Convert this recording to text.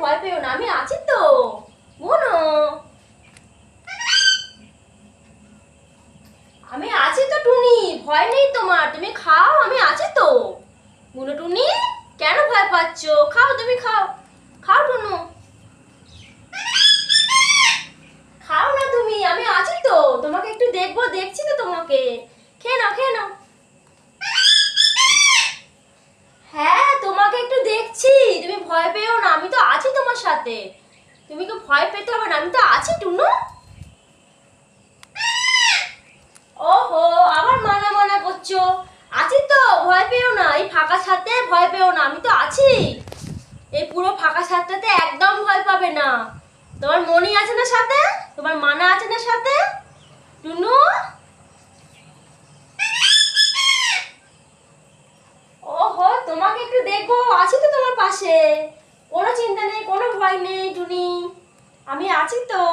ভয় পেও না, আমি আছি তো। বুনো, আমি আছি তো টুনি, ভয় নেই তোমার, তুমি খাও, আমি আছি তো। বুনো টুনি, কেন ভয় পাচ্ছ? খাও, তুমি খাও, খাও টুনু, খাও না তুমি, আমি আছি তো। তোমাকে একটু দেখবো, দেখছি তো তোমাকে। খেয়ে নাও, খেয়ে নাও। হ্যাঁ, তোমাকে একটু দেখছি, তুমি ভয় পেও না, আমি তো আছি তোমার সাথে। তুমি কি ভয় পেতে হবে না, আমি তো আছি টুনু। ওহো, আবার মানা মানা করছো। আছি তো, ভয় পেও না, এই ফাঁকা ছাদে ভয় পেও না, আমি তো আছি। এই পুরো ফাঁকা ছাদটাতে একদম ভয় পাবে না। তোমার মনি আছে না সাথে, তোমার মানা আছে না সাথে টুনু। ওহো, তোমাকে একটু দেখবো, আছি তো তোমার পাশে। কোনো চিন্তা নেই, কোনো ভয় নেই টুনি, আমি আছি তো।